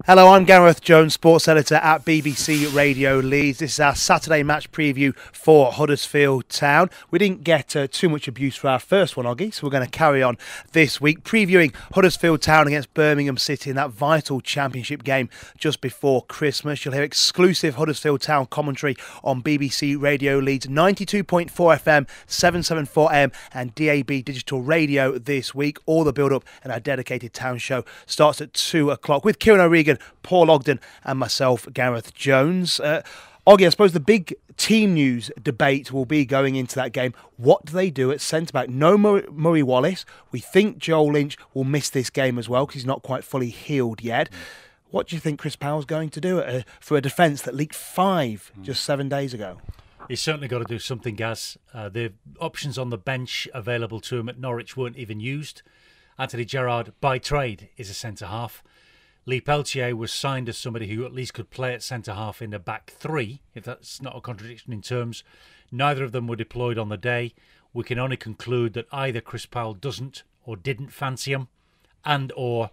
Hello, I'm Gareth Jones, sports editor at BBC Radio Leeds. This is our Saturday match preview for Huddersfield Town. We didn't get too much abuse for our first one, Oggy, so we're going to carry on this week, previewing Huddersfield Town against Birmingham City in that vital championship game just before Christmas. You'll hear exclusive Huddersfield Town commentary on BBC Radio Leeds 92.4 FM, 774 AM and DAB digital radio this week. All the build-up and our dedicated town show starts at 2 o'clock with Kieran O'Regan, Paul Ogden and myself, Gareth Jones. Oggy, I suppose the big team news debate will be going into that game. What do they do at centre-back? No Murray Wallace. We think Joel Lynch will miss this game as well because he's not quite fully healed yet. What do you think Chris Powell's going to do for a defence that leaked 5 just 7 days ago? He's certainly got to do something, Gaz. The options on the bench available to him at Norwich weren't even used. Anthony Gerrard, by trade, is a centre-half. Lee Peltier was signed as somebody who at least could play at centre-half in the back three, if that's not a contradiction in terms. Neither of them were deployed on the day. We can only conclude that either Chris Powell doesn't or didn't fancy him, and or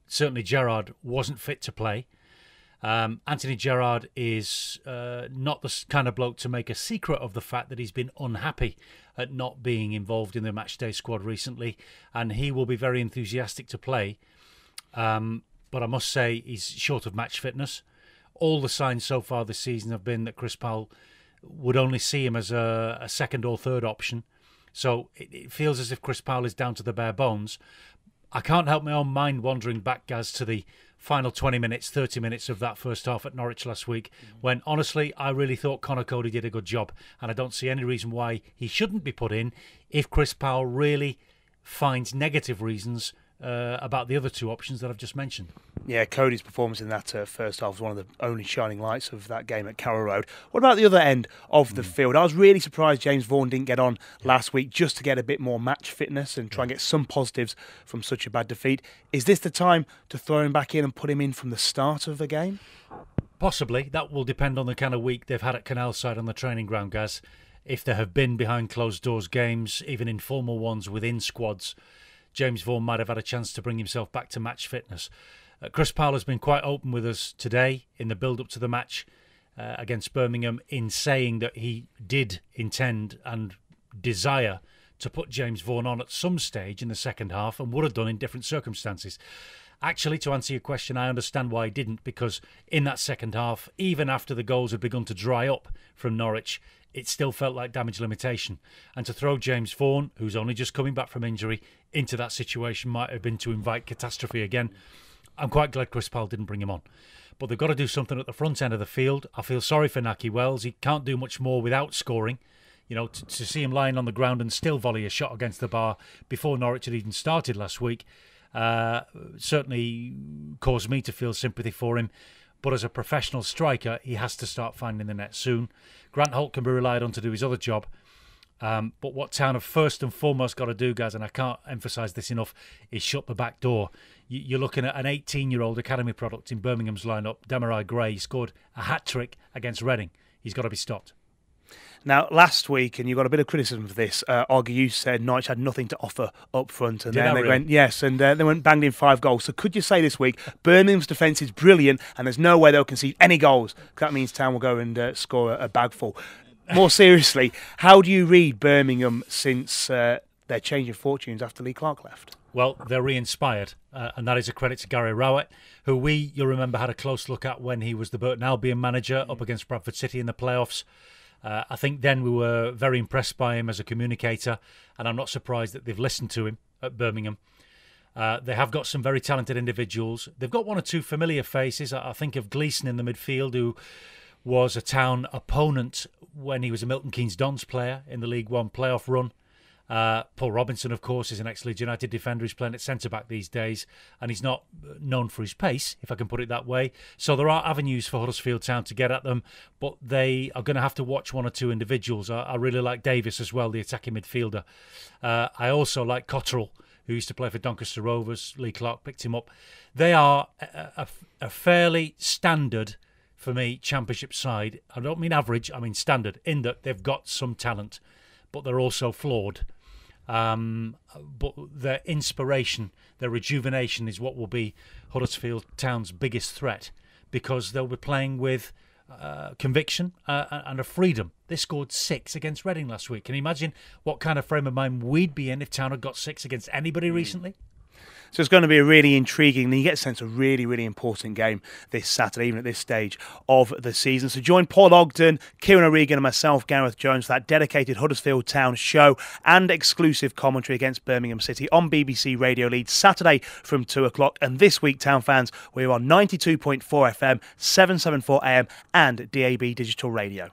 certainly Gerrard wasn't fit to play. Anthony Gerrard is not the kind of bloke to make a secret of the fact that he's been unhappy at not being involved in the matchday squad recently, and he will be very enthusiastic to play. But I must say he's short of match fitness. All the signs so far this season have been that Chris Powell would only see him as a second or third option. So it feels as if Chris Powell is down to the bare bones. I can't help my own mind wandering back, Gaz, to the final 20 minutes, 30 minutes of that first half at Norwich last week, when, honestly, I really thought Conor Cody did a good job. And I don't see any reason why he shouldn't be put in if Chris Powell really finds negative reasons about the other two options that I've just mentioned. Yeah, Cody's performance in that first half was one of the only shining lights of that game at Carroll Road. What about the other end of the field? I was really surprised James Vaughan didn't get on last week just to get a bit more match fitness and try and get some positives from such a bad defeat. Is this the time to throw him back in and put him in from the start of the game? Possibly. That will depend on the kind of week they've had at Canalside on the training ground, Gaz. If there have been behind closed doors games, even informal ones within squads, James Vaughan might have had a chance to bring himself back to match fitness. Chris Powell has been quite open with us today in the build-up to the match against Birmingham in saying that he did intend and desire to put James Vaughan on at some stage in the second half and would have done in different circumstances. Actually, to answer your question, I understand why he didn't, because in that second half, even after the goals had begun to dry up from Norwich, it still felt like damage limitation. And to throw James Vaughan, who's only just coming back from injury, into that situation might have been to invite catastrophe again. I'm quite glad Chris Powell didn't bring him on. But they've got to do something at the front end of the field. I feel sorry for Nahki Wells. He can't do much more without scoring. You know, to see him lying on the ground and still volley a shot against the bar before Norwich had even started last week certainly caused me to feel sympathy for him. But as a professional striker, he has to start finding the net soon. Grant Holt can be relied on to do his other job. But what Town have first and foremost got to do, guys, and I can't emphasise this enough, is shut the back door. You're looking at an 18-year-old academy product in Birmingham's lineup. Demarai Gray. He scored a hat-trick against Reading. He's got to be stopped. Now, last week, and you got a bit of criticism for this, Oggy, you said Norwich had nothing to offer up front. And Did then I they really? went, yes, and they went banged in 5 goals. So could you say this week, Birmingham's defence is brilliant and there's no way they'll concede any goals? That means Town will go and score a bagful. More seriously, how do you read Birmingham since their change of fortunes after Lee Clark left? Well, they're re-inspired, and that is a credit to Gary Rowett, who you'll remember, had a close look at when he was the Burton Albion manager up against Bradford City in the playoffs. I think then we were very impressed by him as a communicator, and I'm not surprised that they've listened to him at Birmingham. They have got some very talented individuals. They've got one or two familiar faces. I think of Gleeson in the midfield, who was a Town opponent when he was a Milton Keynes Dons player in the League One playoff run. Paul Robinson, of course, is an ex-Leeds United defender who's playing at centre-back these days, and he's not known for his pace, if I can put it that way. So there are avenues for Huddersfield Town to get at them, but they are going to have to watch one or two individuals. I really like Davis as well, the attacking midfielder. I also like Cotterill, who used to play for Doncaster Rovers. Lee Clark picked him up. They are a fairly standard, for me, championship side. I don't mean average, I mean standard, in that they've got some talent, but they're also flawed. But their inspiration, their rejuvenation is what will be Huddersfield Town's biggest threat, because they'll be playing with conviction and a freedom. They scored 6 against Reading last week. Can you imagine what kind of frame of mind we'd be in if Town had got 6 against anybody recently? So it's going to be a really intriguing, and you get a sense of really, really important game this Saturday, even at this stage of the season. So join Paul Ogden, Kieran O'Regan and myself, Gareth Jones, for that dedicated Huddersfield Town show and exclusive commentary against Birmingham City on BBC Radio Leeds Saturday from 2 o'clock. And this week, Town fans, we're on 92.4 FM, 774 AM and DAB Digital Radio.